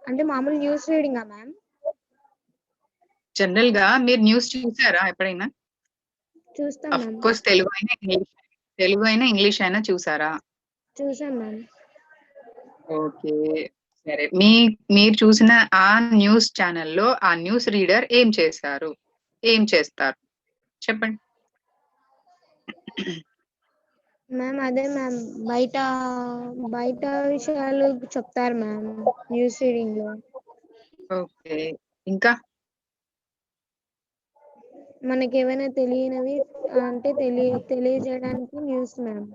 అంటే మామూలు news రీడింగా ma'am? General గా మీరు న్యూస్ చూసారా ఎప్పుడైనా? చూస్తాం ఆఫ్ మ్యామ్. కోర్స్ తెలుగు అయినా ఇంగ్లీష్ అయినా చూసారా? చూసాం మ్యామ్. ఓకే, సరే. మీరు చూసిన ఆ న్యూస్ ఛానల్లో ఆ న్యూస్ రీడర్ ఏం చేస్తారు, ఏం చేస్తారు చెప్పండి. మ్యామ్ అదే మ్యామ్ బయట బయట విషయాలు చెప్తారు మ్యామ్ న్యూస్ రీడింగ్ లో. ఓకే, ఇంకా మనకి ఏమైనా తెలియనివి అంటే తెలియజేయడానికి న్యూస్ మ్యామ్.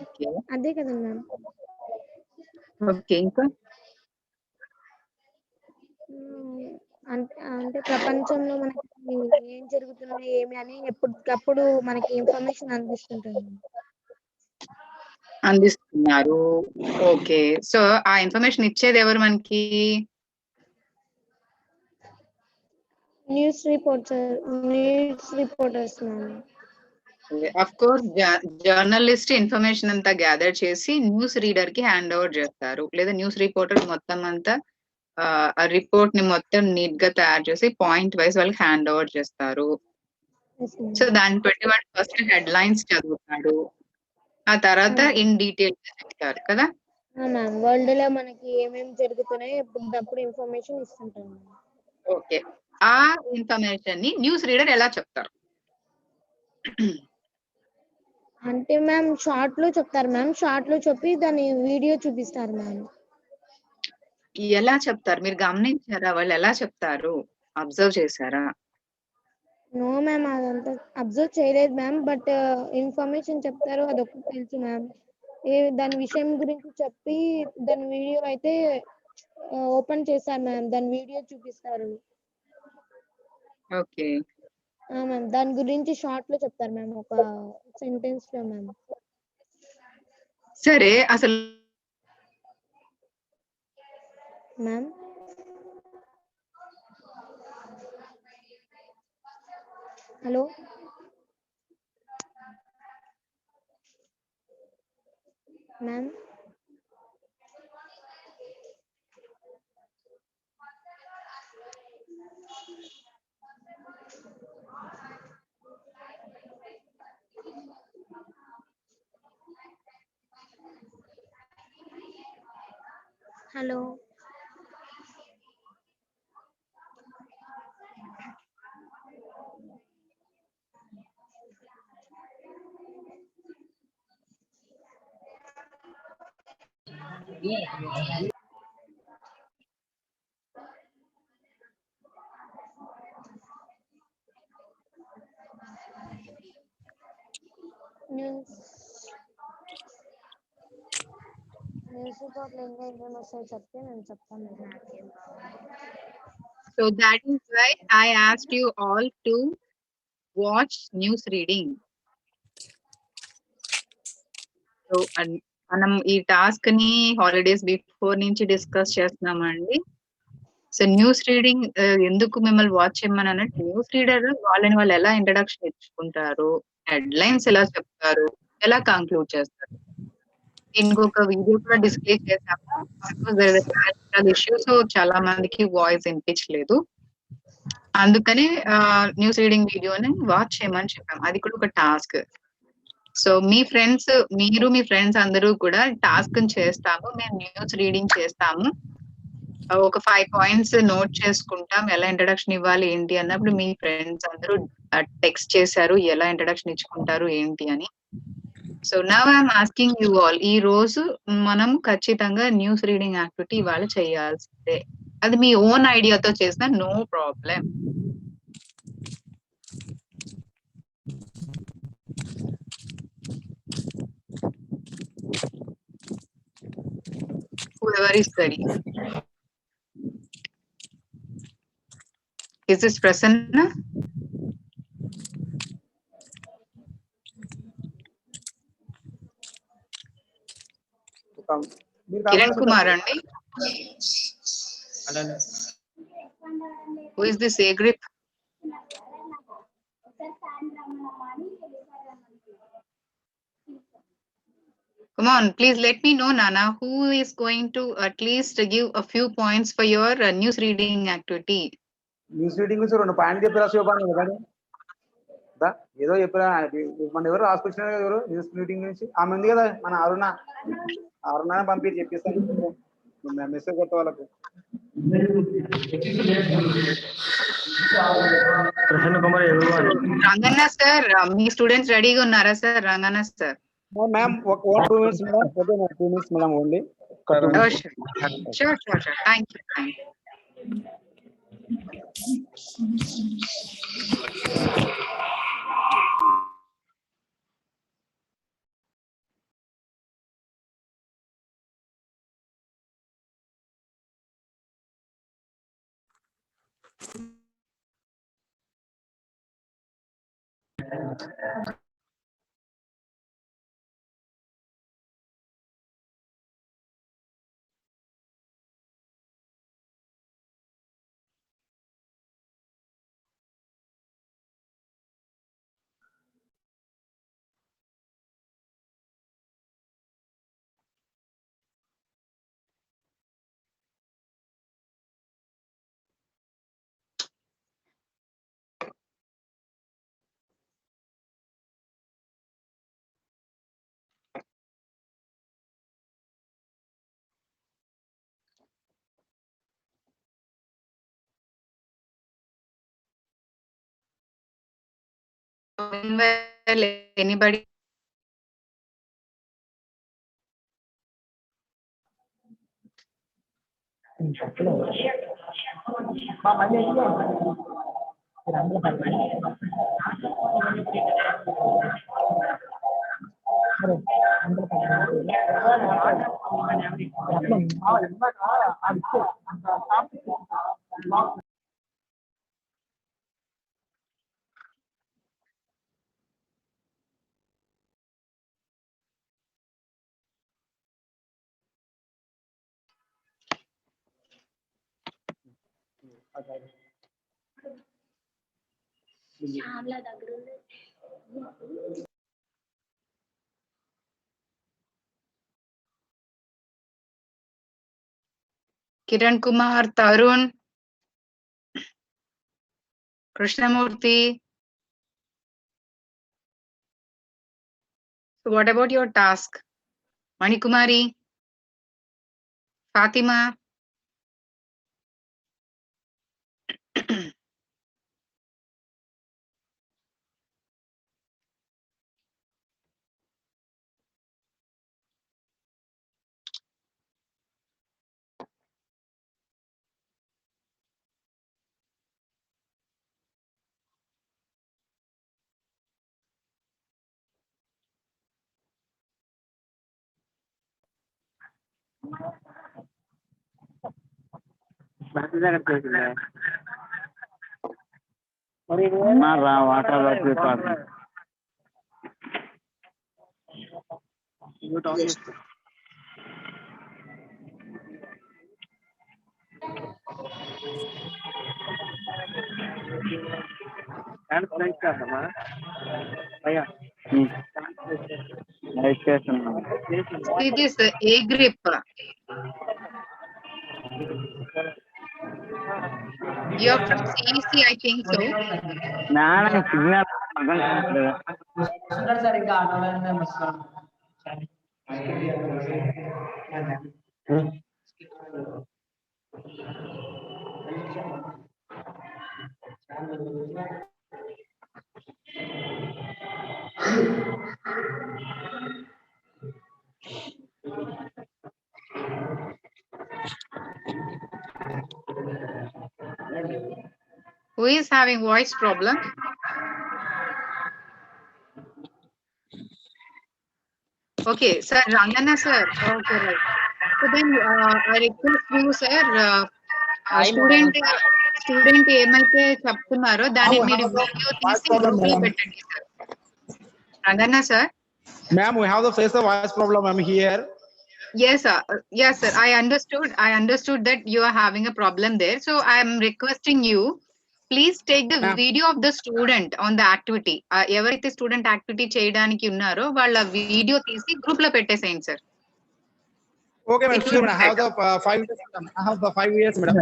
ఓకే అదే కదా మ్యామ్. ఓకే, ఇంకా అంటే ప్రపంచంలో మనకి ఏం జరుగుతున్నాయి ఏమి అని ఎప్పటికప్పుడు మనకి ఇన్ఫర్మేషన్ అందిస్తున్నారు. ఓకే, సో ఆ ఇన్ఫర్మేషన్ ఇచ్చేది ఎవరు మనకి? News reporters ma'am. Of course journalist information అంతా గ్యాదర్ చేసి న్యూస్ రీడర్ కి హ్యాండ్ ఓవర్ చేస్తారు, లేదా న్యూస్ రిపోర్టర్ మొత్తం అంతా ఆ రిపోర్ట్ ని మొత్తం నీట్ గా తయారు చేసి పాయింట్ వైజ్ వాళ్ళకి హ్యాండ్ ఓవర్ చేస్తారు. సో దాన్ని బట్టి వాడు ఫస్ట్ హెడ్ లైన్స్ చదువుతాడు, ఆ తర్వాత ఇన్ డీటెయిల్ చెప్తారు కదా. మ్యామ్ వరల్డ్ లో మనకి ఏమేమి జరుగుతున్నాయో ఎప్పటికప్పుడు ఇన్ఫర్మేషన్ ఇస్తుంటారు. ఓకే, ఆ ఇన్ఫర్మేషన్ ని న్యూస్ రీడర్ ఎలా చెప్తారు? అంటే మ్యామ్ షార్ట్ లో చెప్తారు మ్యామ్, షార్ట్ లో చెప్పి దాని వీడియో చూపిస్తారు మ్యామ్. ఎలా చెప్తారు మీరు గమనించారా? వాళ్ళు ఎలా చెప్తారు, అబ్జర్వ్ చేశారా? నో మ్యామ్ అదంతా అబ్జర్వ్ చేయలేదు మ్యామ్, బట్ ఇన్ఫర్మేషన్ చెప్తారు అదొకటి తెలుసు మ్యామ్. దాని విషయం గురించి చెప్పి దాని వీడియో అయితే ఓపెన్ చేశారు మ్యామ్, దాని వీడియో చూపిస్తారు. ఓకే మ్యామ్ దాని గురించి షార్ట్ లో చెప్తారు మ్యామ్, ఒక సెంటెన్స్ లో మ్యామ్. సరే, అసలు ma'am hello ma'am. Hello news రిపోర్ట్లో ఇంకా ఏమేమి వస్తాయో చెప్తే నేను చెప్తాను. So that is why I asked you all to watch news reading. So మనం ఈ టాస్క్ ని హాలిడేస్ బిఫోర్ నుంచి డిస్కస్ చేస్తున్నామండి. సో న్యూస్ రీడింగ్ ఎందుకు మిమ్మల్ని వాచ్ చేయమని అన్నట్టు, న్యూస్ రీడర్ వాళ్ళు ఎలా ఇంట్రడక్షన్ ఇచ్చుకుంటారు, హెడ్ లైన్స్ ఎలా చెప్తారు, ఎలా కంక్లూడ్ చేస్తారు. ఇంకొక వీడియో కూడా డిస్ప్లే చేసాము. ఇష్యూస్ చాలా మందికి వాయిస్ వినిపించలేదు, అందుకని న్యూస్ రీడింగ్ వీడియోని వాచ్ చేయమని చెప్పాము. అది కూడా ఒక టాస్క్. సో మీ ఫ్రెండ్స్ అందరూ కూడా టాస్క్ చేస్తాము, మేము న్యూస్ రీడింగ్ చేస్తాము, ఒక 5 పాయింట్స్ నోట్ చేసుకుంటాం, ఎలా ఇంట్రడక్షన్ ఇవ్వాలి ఏంటి అన్నప్పుడు మీ ఫ్రెండ్స్ అందరూ టెక్స్ట్ చేశారు ఎలా ఇంట్రడక్షన్ ఇచ్చుకుంటారు ఏంటి అని. So now I'm asking you all, ఈ రోజు మనం ఖచ్చితంగా న్యూస్ రీడింగ్ యాక్టివిటీ ఇవాళ చేయాల్సిందే. అది మీ ఓన్ ఐడియాతో చేసిన no problem. Whoever is ready. Is this Prasanna? Kiran Kumar andi. Who is this A grip? Come on, please let me know, Nana, who is going to at least give a few points for your news reading activity. News reading గురించి 2 పాయింట్లు చెప్పారా శివపాని కదా? ఏదో చెప్పారా? మన ఎవరు రాసుకొచ్చినారు కదా ఎవరు న్యూస్ రీడింగ్ గురించి? ఆమె ఉంది కదా మన అరుణ పంపి చెప్పిస్తాను మెసేజ్ కొత్త వాళ్ళకు. రంగన్న సార్, మీ స్టూడెంట్స్ రెడీగా ఉన్నారా sir? Ranganna sir. Ma'am 2 minutes madam. Okay ma'am 2 minutes madam only. Sure. Thank you. Well, anybody? Kiran Kumar, Tarun, Krishnamurthy. So what about your task? Manikumari, Fatima. It is A grip. You're from CEC, I think so. Who is having voice problem? Okay, sir, Rangana sir. Okay, right. So then I request you, sir, student ఏమైతే చెప్తున్నారో దాన్ని మీరు video తీసి group లో పెట్టండి sir. Rangana sir. Ma'am, we have the face of voice problem. I'm here. Yes, sir. Yes, sir. I understood that you are having a problem there. So I am requesting you please take the Ma'am. Video of the student on the activity. ఎవరైతే student activity చేయడానికి ఉన్నారో వాళ్ళ video తీసి group లో పెట్టేసేయండి sir. Okay, madam. It Sure, will madam. be I have the 5 years. Madam. I have the 5 years, madam.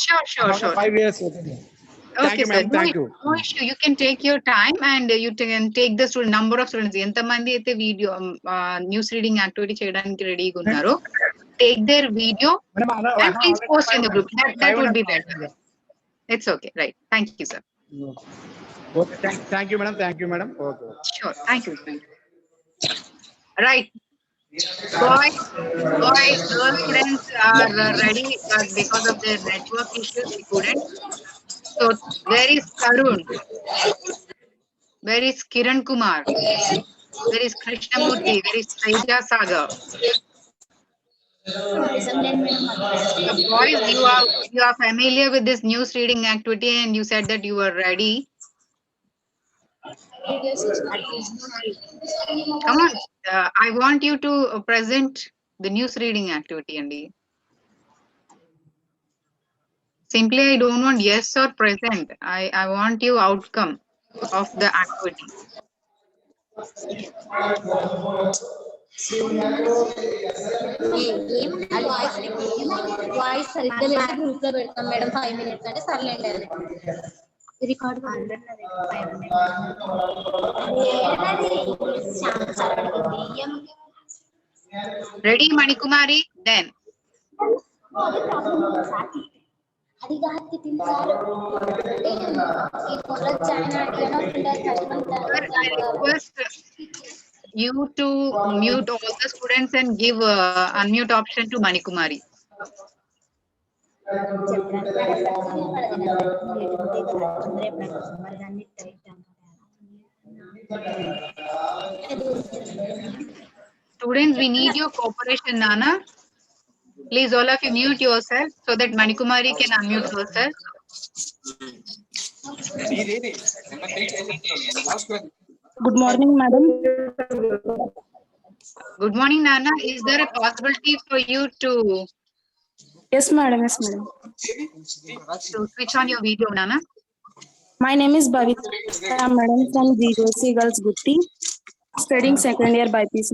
Sure, I sure, have the sure. 5 years. Okay. Thank Okay, you, sir. ma'am. Thank you. No issue. You can take your time and you can take the student number of students. ఎంత మంది అయితే video news reading activity చేయడానికి రెడీగా ఉన్నారో take their video Madam, I and have please already post in the 5 group. That would be 500. better. It's okay. Right. Thank you, sir. Okay. Thank you, madam. Thank you, madam. Okay. Sure. Thank you. Thank you. Right. Boys, girl students are ready, but because of their network issues, we couldn't. So where is Tarun? Where is Kiran Kumar? Where is Krishnamurti? Where is Teja Sagar? So boys, you are familiar with this news reading activity, and you said that you were ready. Come on, I want you to present the news reading activity, Andy. Simply, I don't want yes or present. I want you outcome of the activity. Voice సరిగ్గా లేదు group లో పెడతాం madam 5 minutes అంటే సర్లేండి record Ready, Manikumari? Then. అది కాదు తింటారు ఈ కొల్ల చానా I request you to mute all the students and give unmute option to Manikumari. Students, we need your cooperation, Nana. Please, all of you mute yourself so that Manikumari can unmute herself. Good morning, madam. Good morning, Nana. Is there a possibility for you to Yes, madam. Yes, madam. switch on your video, Nana? My name is Bhavita, madam, from GJC Girls Gutti, studying second year BPC.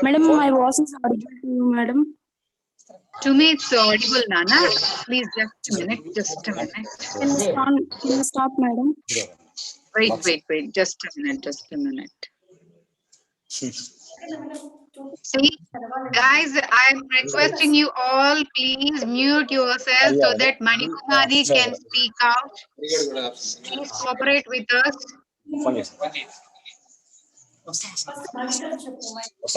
Madam, my voice is audible to you, madam. To me, it's audible, Nana. Please, just a minute. Just a minute. Can you stop, madam? Wait. Just a minute. Just a minute. See, guys, I'm requesting you all, please mute yourself so that Manikumari can speak out. Please cooperate with us.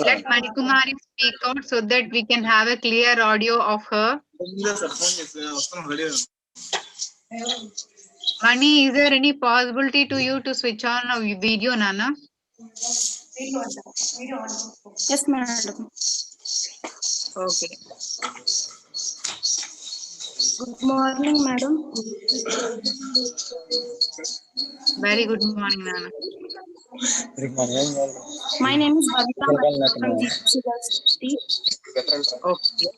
Let Manikumari speak out so that we can have a clear audio of her. Mani, is there any possibility to you to switch on a video, Nana? Yes, madam. Okay. Good morning, madam. Very good morning, Nana. My name is Bhavita, madam, from GJC Girls Gutti. Okay.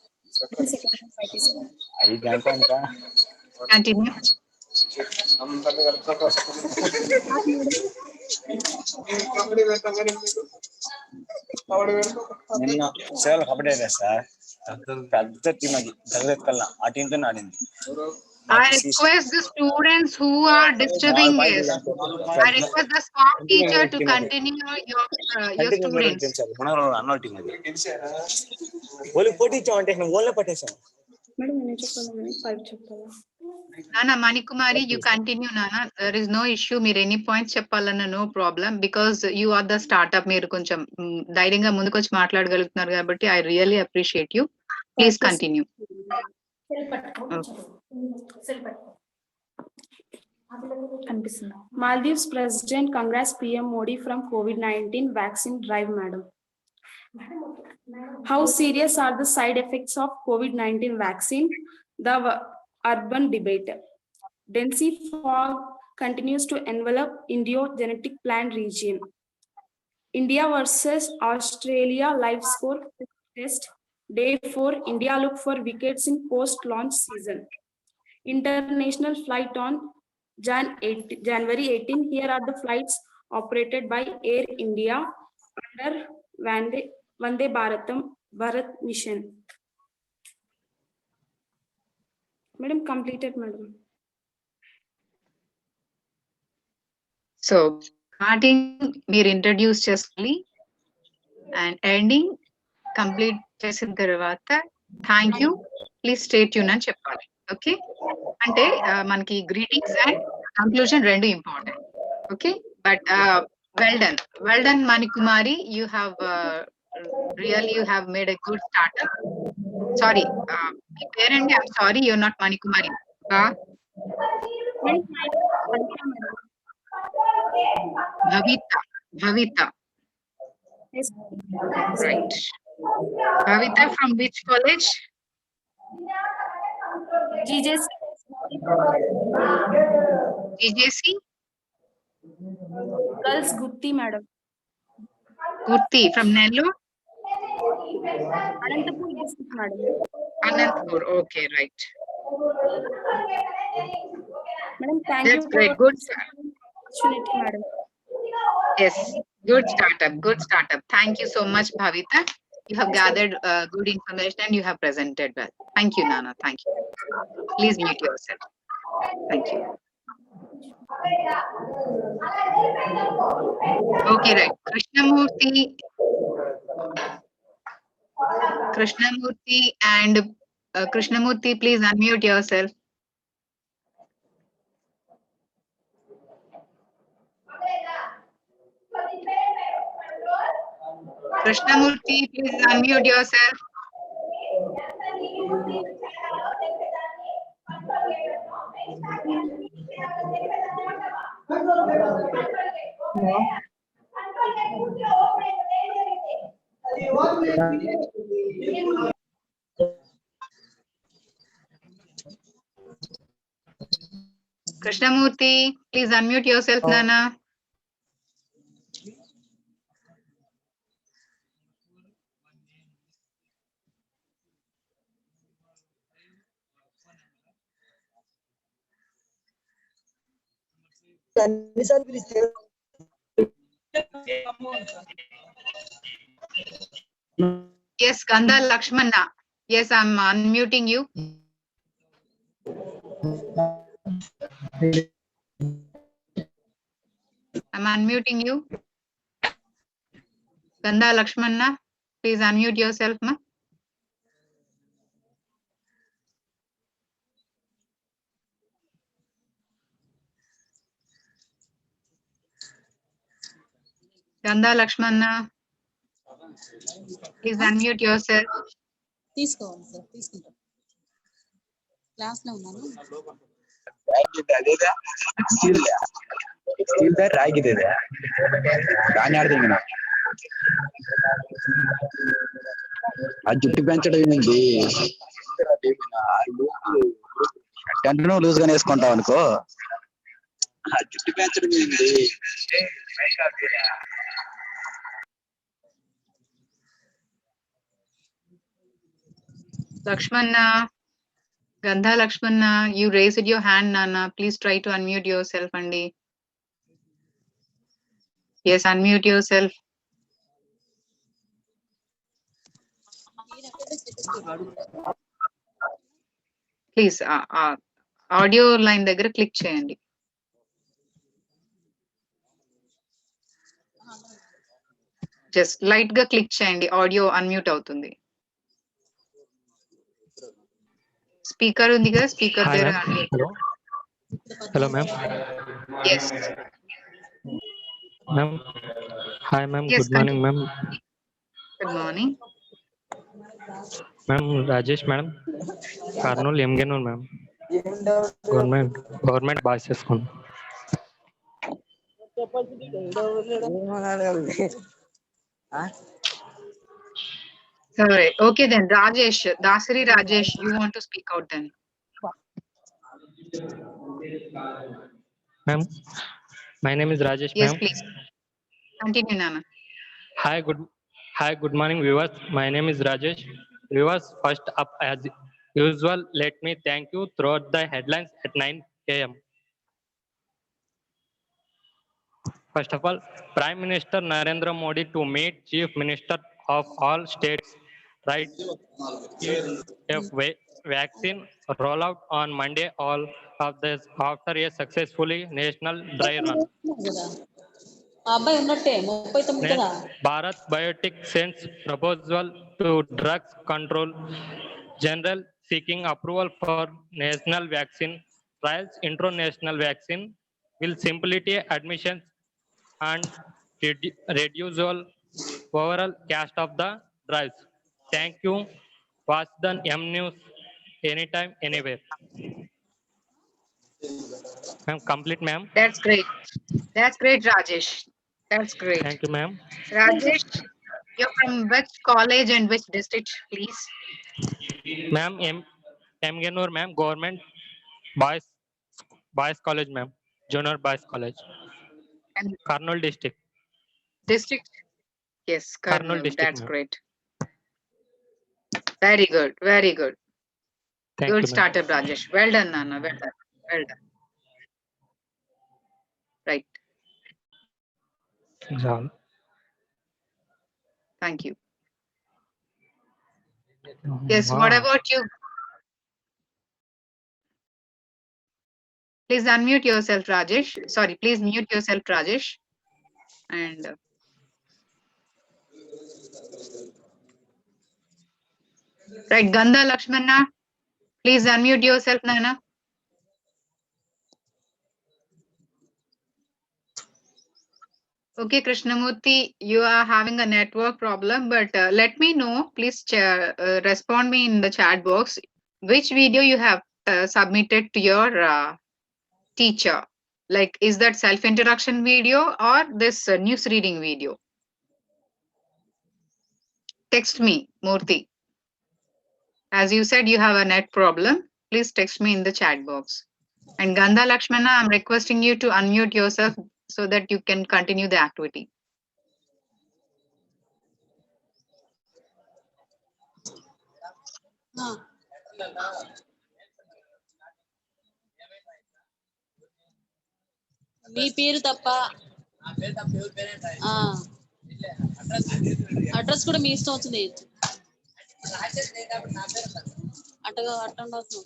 Continue. నిన్న సేవలు kabaddi sir పెద్ద team అది జగదేత్ కల్లా ఆ team తో ఆడింది. I request the students who are disturbing this. I request the sport teacher to continue your students. మన అన్న టీం అది ఓన్లీ పోటీ ఇచ్చామంటే ఓన్లీ పట్టేసాం. Madam, నేను చెప్పాలి 5 చెప్పాలా? Nana, Manikumari, you continue, Nana. There is no issue. మీరు ఎన్ని పాయింట్స్ చెప్పాలన్నా no problem because you are the startup. మీరు కొంచెం ధైర్యంగా ముందుకొచ్చి మాట్లాడగలుగుతున్నారు కాబట్టి I really appreciate you. Please continue. Maldives President congrats PM Modi from COVID-19 vaccine drive, madam. How serious are the side effects of COVID-19 vaccine? The urban debate. Dense fog continues to envelop Indo-Genetic Plan region. India versus Australia live score test. Day 4, India look for wickets in post-launch season. International flight on January 18. Here are the flights operated by Air India under Vande Bharat mission. Madam, completed, madam. So starting మీరు introduce చేసుకోవాలి and ending complete చేసిన తర్వాత thank you please stay tune అని చెప్పాలి. Okay, అంటే మనకి greetings and conclusion రెండు important. Okay, but well done Manikumari, you have really you have made a good startup. Sorry, మీ పేరండి? I'm sorry, you're not Manikumari. Bhavita. Yes. Right. Bhavita, from which college? GJC. GJC? Girls Gutti, madam. Gutti, from Nellore? Anantapur district, madam. Anantapur, okay, right. Madam, thank That's you great, for good. opportunity, madam. Yes, good startup. Thank you so much, Bhavita. You have gathered good information and you have presented well. Thank you, Nana. Thank you. Please mute yourself. Thank you. Okay, right. Krishnamurti and Krishnamurti, please unmute yourself. Krishnamurti, please unmute yourself. Krishnamurti, please unmute yourself, Nana. Yes, Gandha Lakshmana. Yes, I'm unmuting you. I'm unmuting you. Gandha Lakshmana, please unmute yourself, ma. Gandha Lakshmana, please unmute yourself. తీసుకోవాలి sir, తీసుకుంటాం. Class లో ఉన్నాను. Steel bat ಆಗಿದೆ దాన్ని ఆడుతుంది ఆ జుట్టు పెంచడం ఏంటి కంటిన్యూ లూజ్ గానే వేసుకుంటాం అనుకో. ఆ జుట్టు పెంచడం ఏంటి Lakshmana, Gandha Lakshmana, you raised your hand, Nana. Please try to unmute yourself, Andi. Yes, unmute yourself. Please, audio line దగ్గర click చేయండి. Just light గా click చేయండి, audio unmute అవుతుంది. Speaker ఉంది కదా, speaker దగ్గర unmute. Hello, ma'am. Yes. Ma'am. Hi, ma'am. Yes, Good morning, ma'am. Good morning. Ma'am, Rajesh, madam. Karnool, Yamganur, ma'am. Government buses school. Sorry. Okay then, Rajesh, Dasari Rajesh, you want to speak out then? Ma'am, my name is Rajesh, Yes, ma'am. please. Continue, Nana. Hi, good morning, viewers. My name is Rajesh. Viewers, first up, as usual, let me thank you throughout the headlines at 9 a.m. First of all, Prime Minister Narendra Modi to meet Chief Minister of all states, right? Vaccine rollout on Monday, all of this after a successfully national dry run. కదా ఆ అబ్బాయి ఉన్నట్టే 39 కదా Bharat Biotech sends proposal to Drugs Control General seeking approval for national vaccine trials. International vaccine will simplify admissions and reduce all overall cost of the drugs. Thank you. Watch the M News anytime, anywhere. Ma'am, complete, ma'am. That's great. That's great, Rajesh. That's great. Thank you, ma'am. Rajesh, you're from which college and which district, please? Ma'am, M. Genur, ma'am, Government Boys College, ma'am. Junior Boys College. And Karnool District. district? Yes, Karnool Karnool. district, That's ma'am. great. Very good. Very good. Thank Good you, ma'am. startup, Rajesh. Well done, Nana. Well done. Well done. Right. That's all. Thank you. Yes, what Wow. about you? Please unmute yourself, Rajesh. Sorry, please mute yourself, Rajesh. And right, Ganda Lakshmana, please unmute yourself, Nana. Okay, Krishnamurthy, you are having a network problem, but let me know. Please respond me in the chat box which video you have submitted to your teacher. Like, is that self-introduction video or this news reading video? Text me, Murthy. As you said, you have a net problem. Please text me in the chat box. And Ganda Lakshmana, I'm requesting you to unmute yourself so that you can continue the activity. మీ పేరు తప్ప address కూడా మీ ఇష్టం వచ్చింది అట్టగా అట్టండి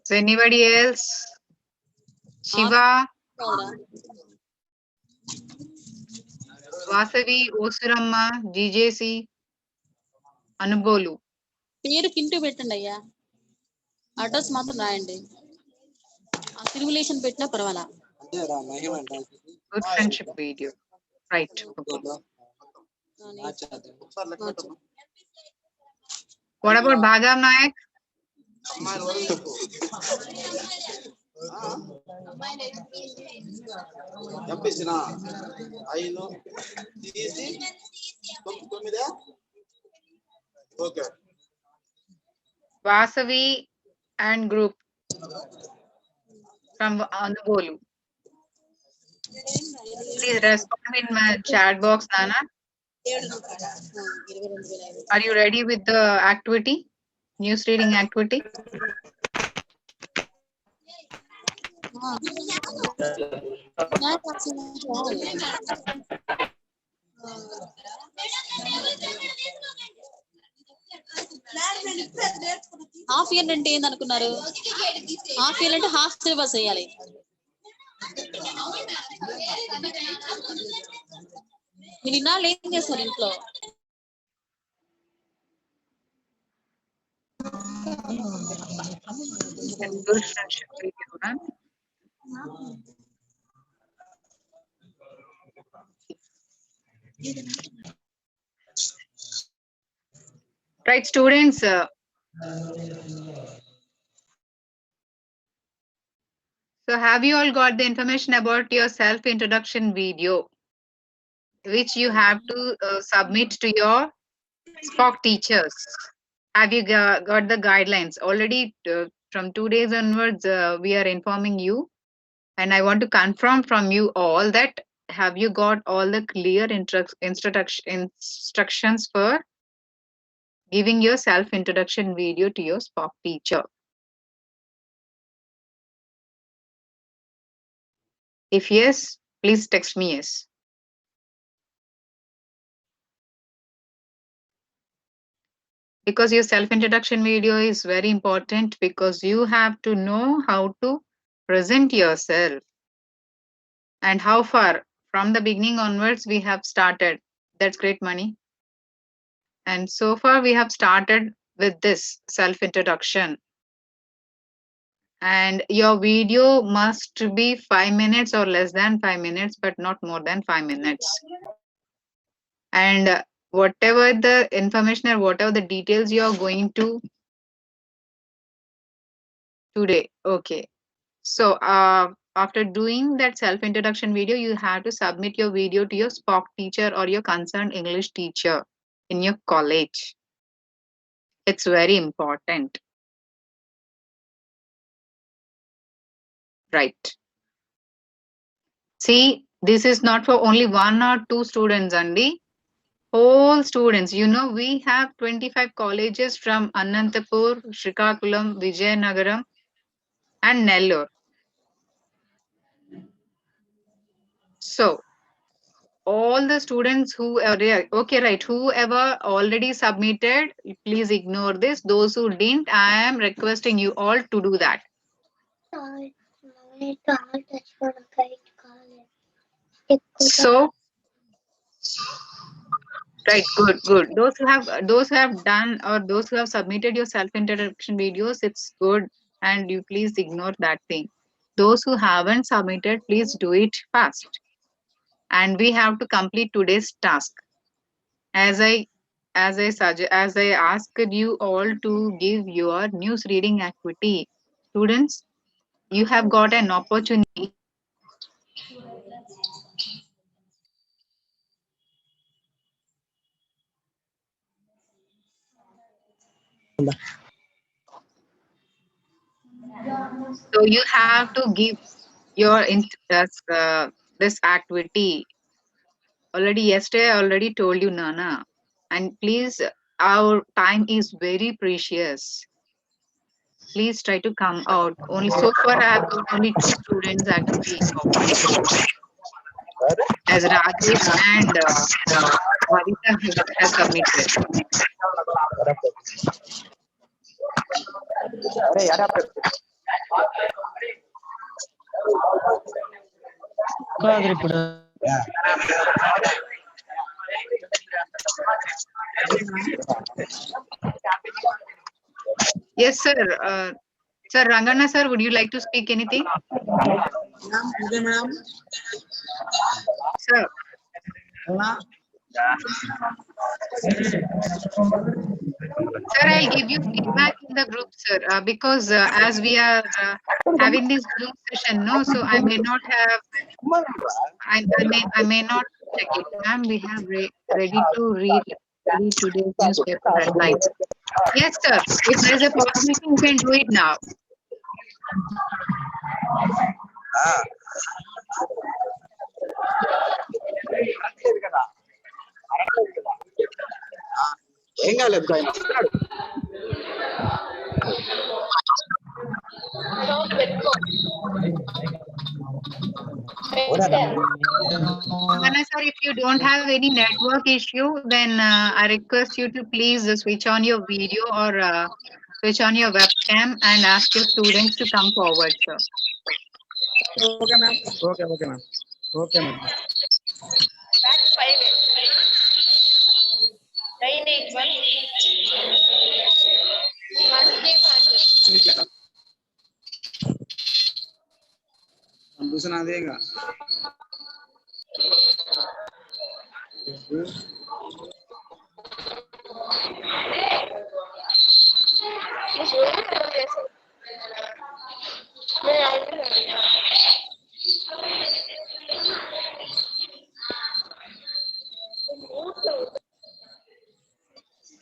Is anybody else? Shiva, Vasavi, Osuramma, GJC, Anubolu. పేరు కింటూ పెట్టండి అయ్యా address మాత్రం రాయండి ఆ సిమ్యులేషన్ పెట్టినా పర్వాలా Good friendship video. Right. Okay. What about Bhagam Nayak? Vasavi and group from Anubolu. Please respond in my chat box, Nana. Are you ready with the activity? News reading activity? Half year అంటే ఏంది అనుకున్నారు half year అంటే half syllabus వేయాలి మీరు ఇన్నాళ్ళు ఏం చేస్తారు ఇంట్లో Good friendship video, huh? Right, students. So have you all got the information about your self-introduction video, which you have to submit to your Spock teachers, have you got the guidelines already? From 2 days onwards, we are informing you, and I want to confirm from you all that have you got all the clear instructions for giving your self introduction video to your Spock teacher? If yes, please text me yes. Because your self introduction video is very important, because you have to know how to present yourself and how far from the beginning onwards we have started. That's great, Money. And so far we have started with this self introduction, and your video must be 5 minutes or less than 5 minutes, but not more than 5 minutes. And whatever the information or whatever the details you are going to today, okay. So after doing that self introduction video, you have to submit your video to your Spock teacher or your concerned English teacher in your college. It's very important. Right. See, this is not for only 1 or 2 students only. Whole students, you know, we have 25 colleges from Anantapur, Srikakulam, Vijayanagaram, and Nellore. So, all the students who are there, okay, right, whoever already submitted, please ignore this. Those who didn't, I am requesting you all to do that. So, right, good. Those who have done or those who have submitted your self-introduction videos, it's good, and you please ignore that thing. Those who haven't submitted, please do it fast. And we have to complete today's task. As I asked you all to give your news reading activity. Students, you have got an opportunity. So you have to give your this activity. Already yesterday I already told you, Nana. And please, our time is very precious. Please try to come out. Only so far I have got only 2 students actually, as Rajesh and Bhavita has submitted. Yes, sir. Sir Rangana sir, would you like to speak anything? Sir. Sir, I'll give you feedback in the group, sir, because as we are having this group session, no, so I may not have, I may not check it. Ma'am, we have ready to read today's newspaper at night. Yes, sir. If there is a possibility, you can do it now. Sir, if you don't have any network issue, then I request you to please switch on your video or switch on your webcam and ask your students to come forward, sir. Okay, ma'am. Okay, ma'am. Okay, ma'am. दूसरा देगा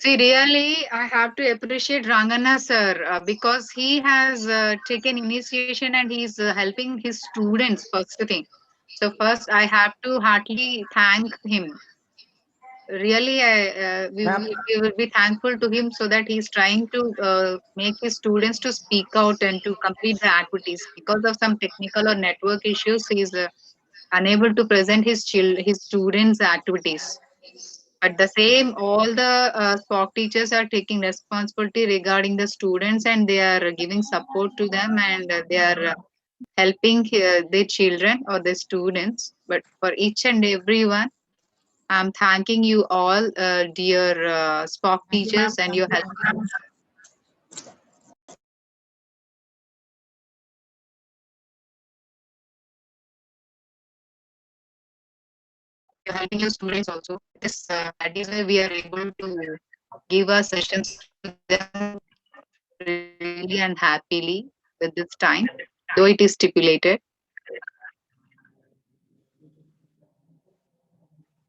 See, really, I have to appreciate Rangana sir because he has taken initiation and he's helping his students first thing. So first, I have to heartily thank him. Really, we will be thankful to him so that he's trying to make his students to speak out and to complete the activities. Because of some technical or network issues, he's unable to present his students' activities. At the same, all the SPOC teachers are taking responsibility regarding the students and they are giving support to them and they are helping their children or the students. But for each and everyone, I'm thanking you all, dear SPOC teachers, and your help. You're helping your students also. This that is why we are able to give our sessions to them really and happily with this time, though it is stipulated.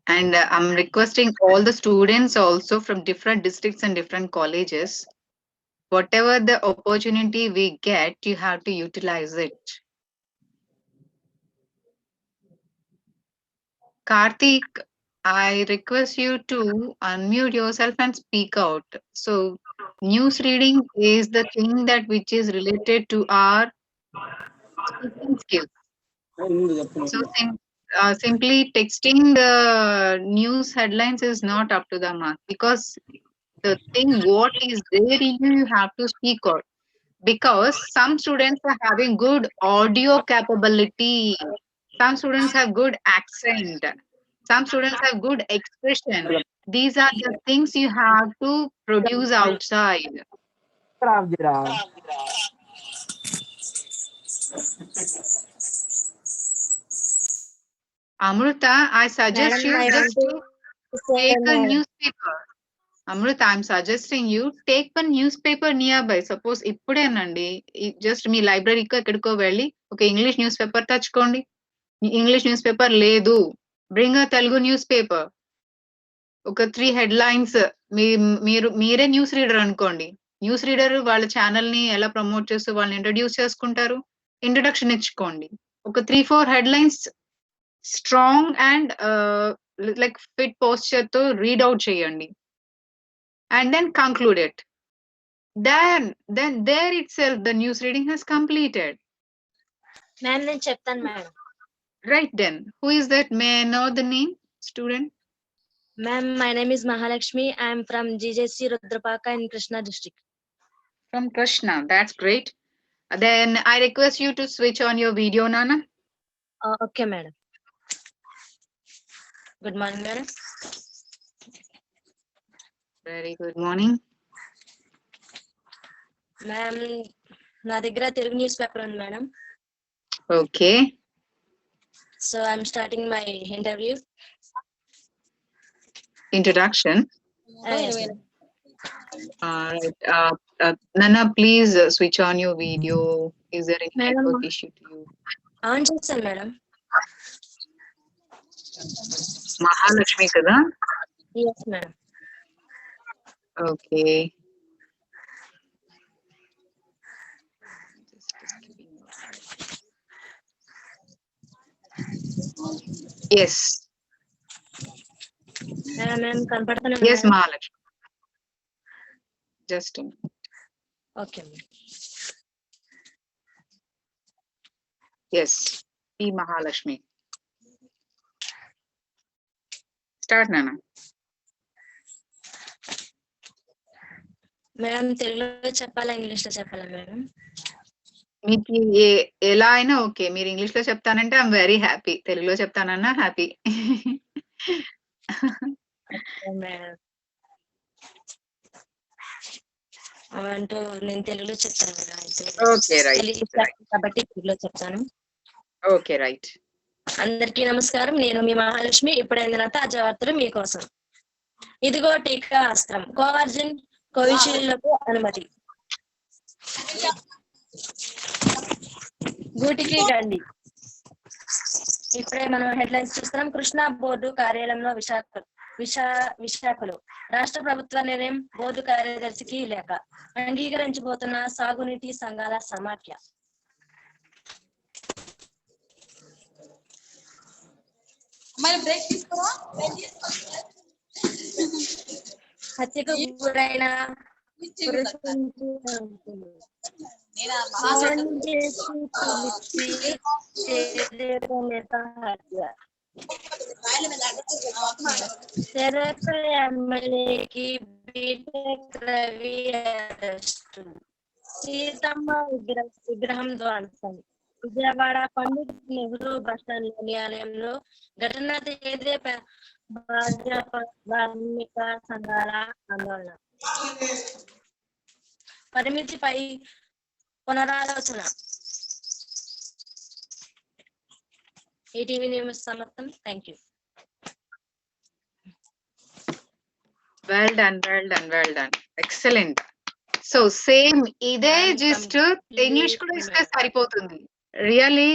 And I'm requesting all the students also from different districts and different colleges, whatever the opportunity we get, you have to utilize it. Karthik, I request you to unmute yourself and speak out. So news reading is the thing that which is related to our speaking skills. So simply texting the news headlines is not up to the mark because the thing what is there in you have to speak out. Because some students are having good audio capability, some students have good accent, some students have good expression. These are the things you have to produce outside. Amruta, I suggest Madam, you I just want to take a newspaper. Amruta, I'm suggesting you take one newspaper nearby. Suppose ఇప్పుడేనండి just మీ లైబ్రరీకి ఎక్కడికో వెళ్ళి ఒక English newspaper తెచ్చుకోండి. English newspaper లేదు, bring a Telugu newspaper. ఒక 3 headlines మీరే న్యూస్ రీడర్ అనుకోండి. న్యూస్ రీడర్ వాళ్ళ ఛానల్ ని ఎలా ప్రమోట్ చేస్తూ వాళ్ళని ఇంట్రడ్యూస్ చేసుకుంటారు, ఇంట్రడక్షన్ ఇచ్చుకోండి. ఒక 3-4 headlines strong and like fit posture తో రీడ్ అవుట్ చేయండి. And then conclude it. Then there itself the news reading has completed. Ma'am, నేను చెప్తాను madam. Right then. Who is that? May I know the name, student? Ma'am, my name is Mahalakshmi. I am from GJC Rudrapaka in Krishna district. From Krishna. That's great. Then I request you to switch on your video, Nana. Okay, madam. Good morning, madam. Very good morning. Ma'am, నా దగ్గర Telugu news paper ఉంది madam. Okay. So I'm starting my interview. Introduction. Yes, Nana, please switch on your video. Is there any Madam. network issue to you? On చేస్తాను madam. Mahalakshmi kada? Yes, madam. Okay. Yes. Ma'am, కనపడుతున్నా. Yes, Mahalakshmi. Just a minute. Okay, ma'am. Yes, P. Mahalakshmi. Start, Nana. Madam, తెలుగులో చెప్పాలా English లో చెప్పాలా madam? మీకు ఎలా అయినా okay. మీరు ఇంగ్లీష్ లో చెప్తానంటే ఐఎమ్ వెరీ హ్యాపీ, తెలుగులో చెప్తానన్నా హ్యాపీ. అంటూ నేను తెలుగులో చెప్తాను మేడం. అయితే ఓకే రైట్ కాబట్టి తెలుగులో చెప్తాను. Okay right. అందరికీ నమస్కారం. నేను మీ మహాలక్ష్మి. ఇప్పుడైన తాజా వార్తలు మీకోసం. ఇదిగో టీకా అస్త్రం. కోవార్జిన్ కోవిషీల్డ్లకు అనుమతి. గూటికి గండి. ఇప్పుడే మనం హెడ్లైన్స్ చూస్తున్నాం. కృష్ణా బోర్డు కార్యాలయంలో విశాఖలో. రాష్ట్ర ప్రభుత్వ నిర్ణయం బోర్డు కార్యదర్శికి లేఖ. అంగీకరించబోతున్న సాగునీటి సంఘాల సమాఖ్య. హత్యకు గురైన ఎమ్మెల్యేకి బీటెక్ రవి అరెస్టు. సీతమ్మ విగ్రహం ధ్వంసం. విజయవాడ పండిట్ నెహ్రూ బస్టాండ్లోని ఆలయంలో ఘటన తేదీ భాజపా కార్మిక సంఘాల ఆందోళన. పరిమితిపై పునరాలోచన. ఈటీవీ న్యూస్ సమర్థం. Thank you. Well done. Excellent. So same ఇదే జిస్ట్ ఇంగ్లీష్ కూడా ఇస్తే సరిపోతుంది. రియల్లీ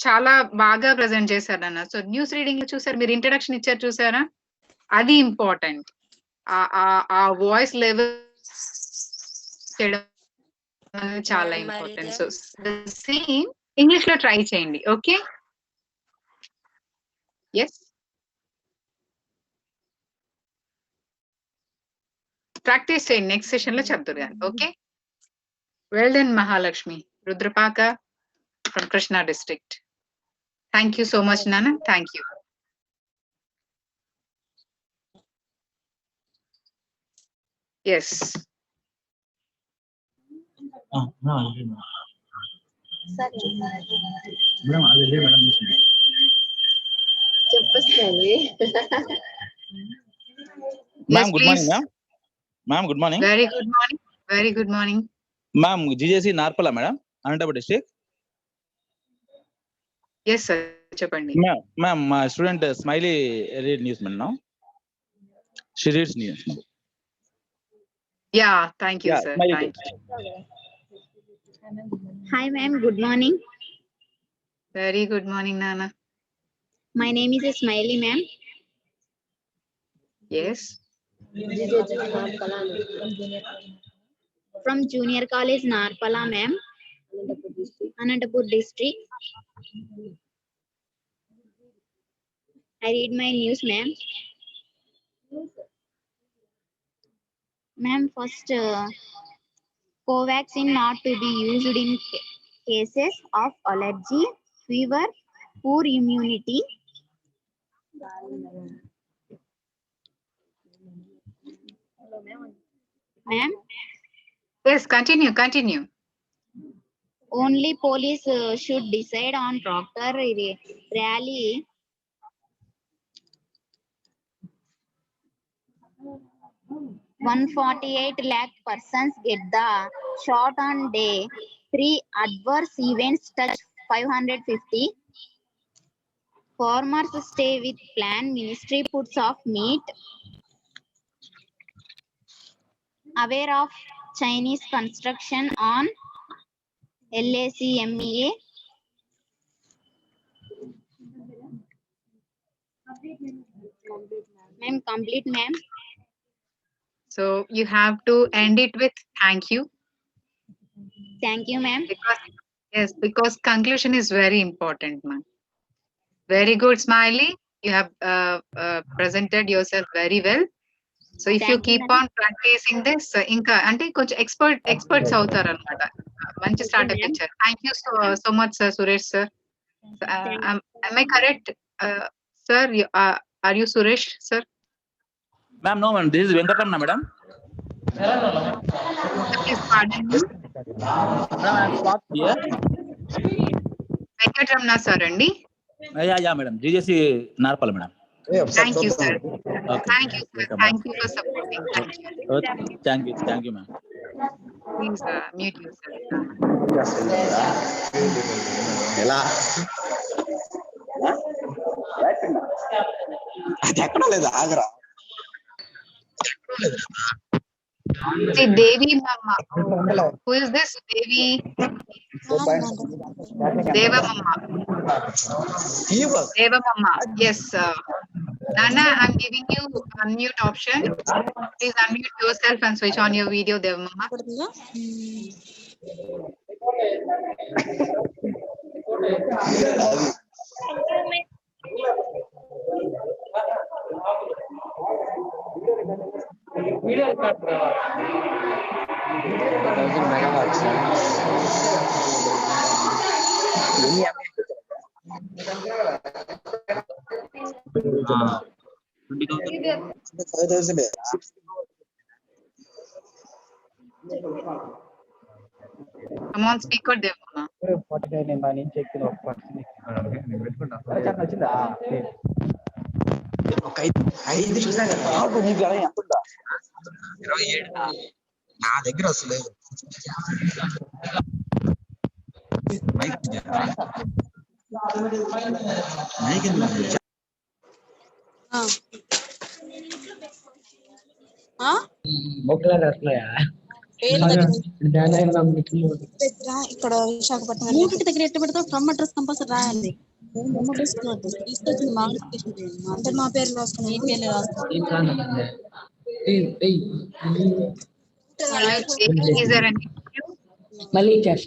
చాలా బాగా ప్రెజెంట్ చేశారు అన్న. సో న్యూస్ రీడింగ్ చూసారు, మీరు ఇంట్రడక్షన్ ఇచ్చారు చూసారా, అది ఇంపార్టెంట్. ఆ వాయిస్ లెవెల్ చేయడం చాలా ఇంపార్టెంట్. సో సేమ్ ఇంగ్లీష్ లో ట్రై చేయండి. ఓకే, ఎస్, ప్రాక్టీస్ చేయండి. నెక్స్ట్ సెషన్ లో చెప్తారు కానీ. Okay, well done Mahalakshmi Rudrapaka from Krishna district. Thank you so much నాన్న. Thank you. ఎస్, చెప్పేస్తాను. Ma'am good morning. Ma'am good morning. Very good morning. Very good morning ma'am. GJC Narpala madam, Anantapur district. Yes sir, చెప్పండి. Ma'am మా student Smiley read news madam. She reads news. Yeah, thank you sir. Thank you. Hi ma'am, good morning. Very good morning నాన్న. My name is Smiley ma'am. Yes, From Junior College Narpala ma'am, Anantapur district. I read my news ma'am. Ma'am, first Covaxin not to be used in cases of allergy, fever, poor immunity. Ma'am, yes, continue. only police should decide on doctor rally. 148 lakh persons get the shot on day 3. Adverse events touch 550. Farmers stay with plan. Ministry puts off meat. Aware of Chinese construction on LACMEA. Ma'am, complete ma'am. So you have to end it with thank you. Thank you ma'am. Because conclusion is very important, ma'am. Very good, Smiley. You have presented yourself very well. So if you keep on practicing this, inka ante konచెం experts అవుతారు అన్నమాట. మంచి startup ఇచ్చారు. Thank you so much sir, Suresh sir. Am I correct, sir? Are you Suresh sir? Ma'am, no ma'am, this is Venkatamna madam. Please pardon me. Madam, I start here. Venkatamna sir andi. Yeah madam, GJC Narpala madam. Thank you sir. Okay. Thank you sir. Thank you for supporting. Thank you. Okay. Thank you ma'am. Please mute yourself. ఎలా అది ఎక్కడ లేదు ఆగరా. See, Devi Mama. Who is this? Devi? Deva Mama. Deva Mama. Yes. Nana, I'm giving you unmute option. Please unmute yourself and switch on your video, Devamma. Come on, speaker Devamma. నా దగ్గర అసలు ఇక్కడ విశాఖపట్నం మూడింటి దగ్గర ఎట్టు పెడతావు? From address compulsory రాయాలి. తీసుకొచ్చింది మాడిఫికేషన్ అందరు మా పేర్లు రాసుకుని ఈ పేర్లు రాసుకుని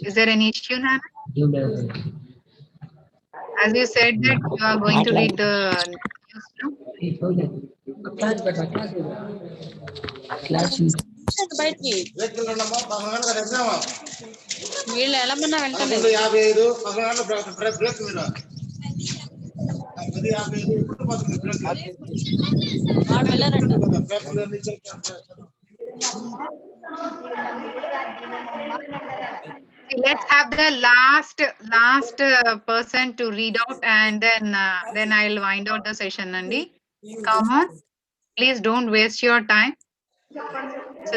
Is there any issue, Nana? As you said that you are going to read the news now. బయటికి వీళ్ళు ఎలా ఉన్నా వెళ్తారు. Let's have the last person to read out, and then I'll wind out the session, Nandi. Come on, please don't waste your time. So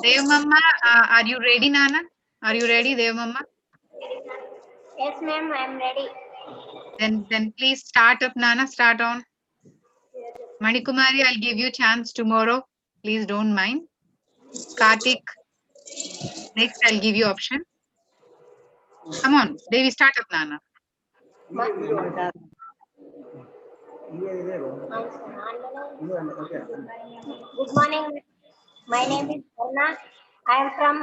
Devamma, are you ready, Nana? Are you ready, Devamma? Yes, ma'am, I am ready. Then please start up, Nana. Start on. Manikumari, I'll give you chance tomorrow. Please don't mind. Kartik, next I'll give you option. Come on, Devi, start up, Nana. Good morning. My name is Varna. I am from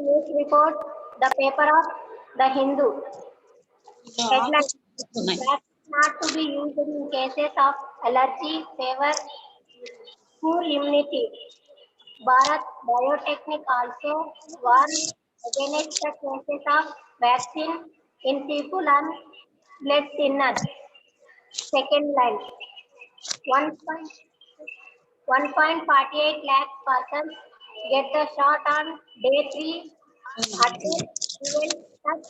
news report, the paper of the Hindu. Headline: not to be used in cases of allergy, fever, poor immunity. Bharat Biotechnic also warns against the cases of vaccine in people on blood thinners. Second line: 1.48 lakh persons get the shot on day 3. Adult event touch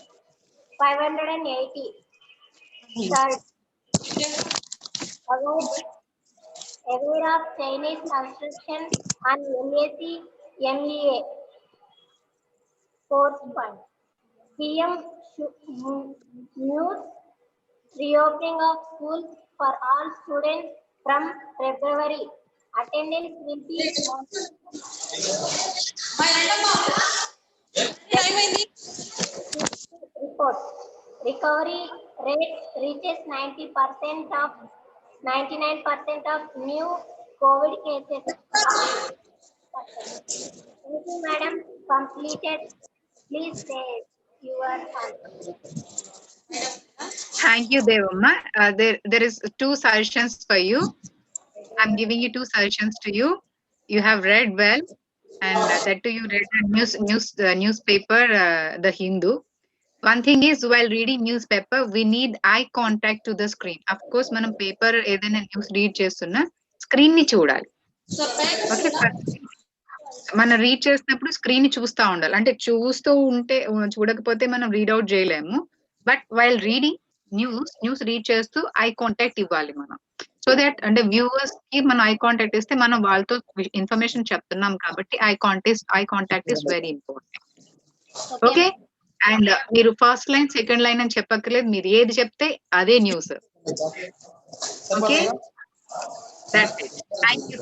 580. Third, aware of Chinese construction on LAC MEA. Fourth point, PM news reopening of schools for all students from February. Attendance will be report. Recovery rate reaches 99% of new COVID cases. Thank you, madam. Completed. Please say your answer. Thank you, Devamma. There is 2 suggestions for you. I'm giving you 2 suggestions to you. You have read well, and that too you read the newspaper, The Hindu. One thing is, while reading newspaper, we need eye contact to the screen. Of course, మనం paper ఏదైనా news read చేస్తున్నా screen ని చూడాలి. Okay, మనం read చేసినప్పుడు screen ని చూస్తూ ఉండాలి. అంటే చూడకపోతే మనం రీడ్ అవుట్ చేయలేము. But while reading news read చేస్తూ ఐ కాంటాక్ట్ ఇవ్వాలి మనం. సో దట్ అంటే వ్యూవర్స్ కి మనం ఐ కాంటాక్ట్ ఇస్తే మనం వాళ్ళతో ఇన్ఫర్మేషన్ చెప్తున్నాం కాబట్టి eye contact is very important. Okay, and మీరు ఫస్ట్ లైన్ సెకండ్ లైన్ అని చెప్పక్కర్లేదు, మీరు ఏది చెప్తే అదే news. Okay, that's it. Thank you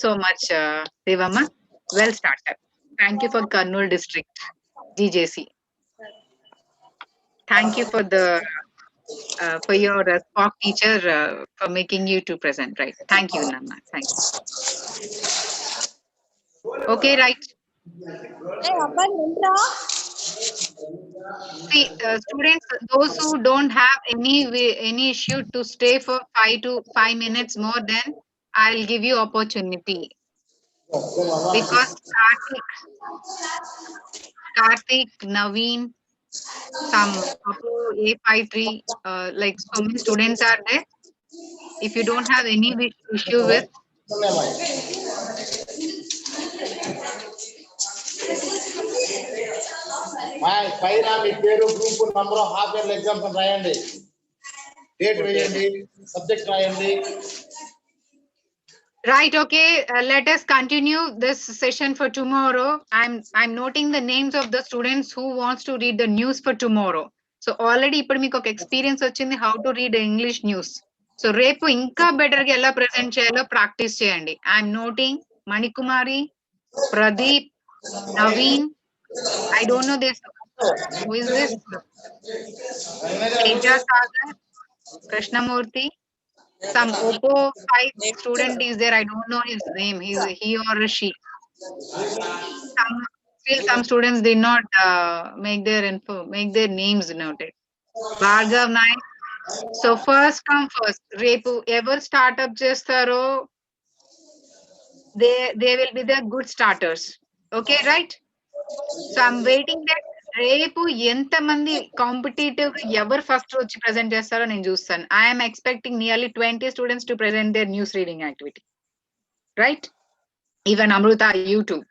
so much, Devamma. Well started. Thank you for Kurnool district GJC. Thank you for the for your SPOC teacher for making you to present, right? Thank you, Nana. Thank you. Okay, right. See, students, those who don't have any issue to stay for 5 minutes more, then I'll give you opportunity. Because Karthik, Naveen, some A53, like so many students are there. If you don't have any issue with, పైన మీ పేరు group number half year exams రాయండి, date వేయండి, subject రాయండి. Right, okay, let us continue this session for tomorrow. I'm noting the names of the students who wants to read the news for tomorrow. So already ఇప్పుడు మీకు ఒక experience వచ్చింది how to read English news. So రేపు ఇంకా better గా ఎలా present చేయాలో practice చేయండి. I'm noting Manikumari, Pradeep, Naveen. I don't know this. Who is this? Teja Sagar, Krishnamurthy. Some Oppo 5 student is there. I don't know his name. He or she. Some students did not make their names noted. Bhargav Naik. So first come first. Repu ever startup chestaro, they will be the good starters. Okay, right? So I'm waiting that రేపు ఎంత మంది competitive ఎవరు first వచ్చి present చేస్తారో నేను చూస్తాను. I'm expecting nearly 20 students to present their news reading activity, right? Even Amrutha, YouTube,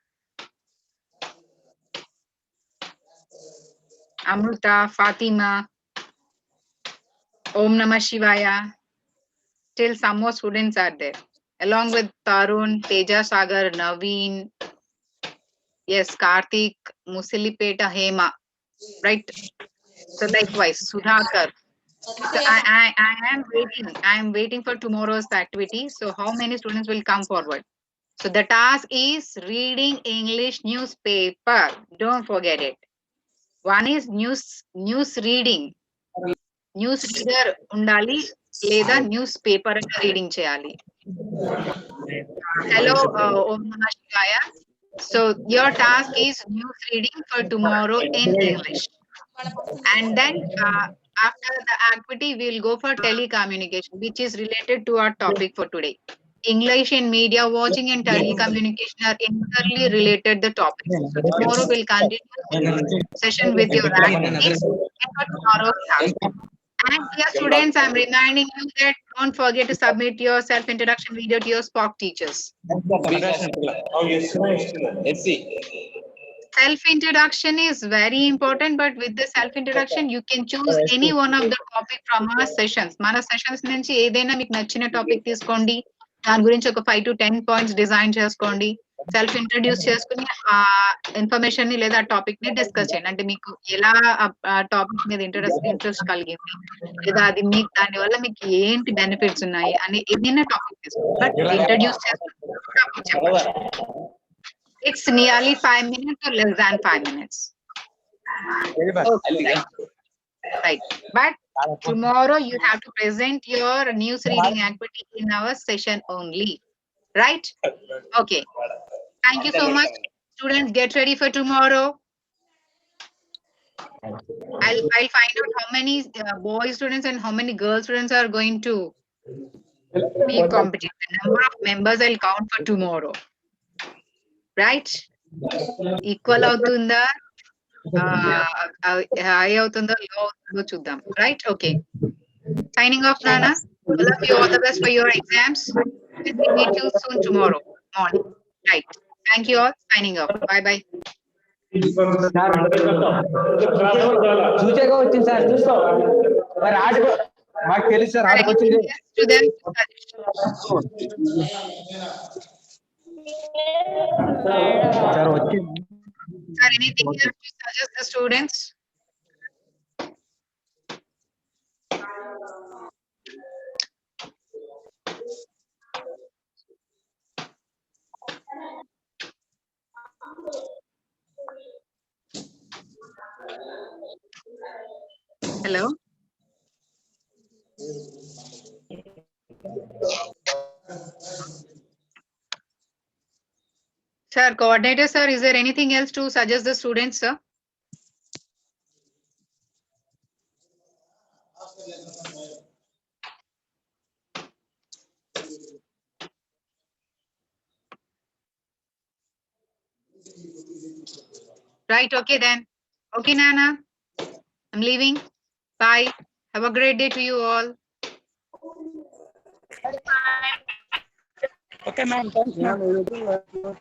Amrutha, Fatima, Om Namah Shivaya. Still some more students are there, along with Tarun, Teja Sagar, Naveen, yes, Karthik, Musilipeta, Hema, right? So likewise, Sudhakar. So I am waiting for tomorrow's activity. So how many students will come forward? So the task is reading English newspaper. Don't forget it. One is news reading. News reader undali లేదా news paper reading చేయాలి. Hello, Om Namah Shivaya. So your task is news reading for tomorrow in English. And then after the activity, we will go for telecommunication, which is related to our topic for today. English in media watching and telecommunication are internally related the topics. So tomorrow we'll continue session with your activities for tomorrow's class. And dear students, I'm reminding you that don't forget to submit your self-introduction video to your SPOC teachers. Self-introduction is very important, but with the self-introduction, you can choose any one of the topic from our sessions. Mana sessions nunchi edaina meeku nachina topic teeskondi, దాని గురించి ఒక 5 to 10 points design చేసుకోండి. Self introduce చేసుకుని ఆ information ని లేదా topic ని discuss చేయండి. అంటే మీకు ఎలా టాపిక్ మీద ఇంట్రెస్ట్ కలిగింది, లేదా అది మీకు దాని వల్ల మీకు ఏంటి బెనిఫిట్స్ ఉన్నాయి అని ఏదైనా టాపిక్ తీసుకోండి. బట్ ఇంట్రడ్యూస్ చేసుకోండి. It's nearly 5 minutes or less than 5 minutes. Okay. Right. But tomorrow you have to present your news reading activity in our session only. Right? Okay. Thank you so much. Students, get ready for tomorrow. I'll find out how many boy students and how many girl students are going to be competing. The number of members I'll count for tomorrow. Right? Equal అవుతుందా, high అవుతుందో, low అవుతుందో చూద్దాం. Right? Okay. Signing off, Nana. All of you, all the best for your exams. We'll meet you soon tomorrow morning. Right. Thank you all. Signing off. Bye bye. చూచేగా వచ్చింది sir, చూసుకో మరి ఆడుకో, మాకు తెలుసు sir ఆడుకు వచ్చింది. Sir వచ్చింది. Sir, anything else to suggest the students? Hello. Sir, coordinator sir, is there anything else to suggest the students, sir? Right, okay then. Okay, Nana. I'm leaving. Bye. Have a great day to you all. Okay, ma'am. Thanks, ma'am.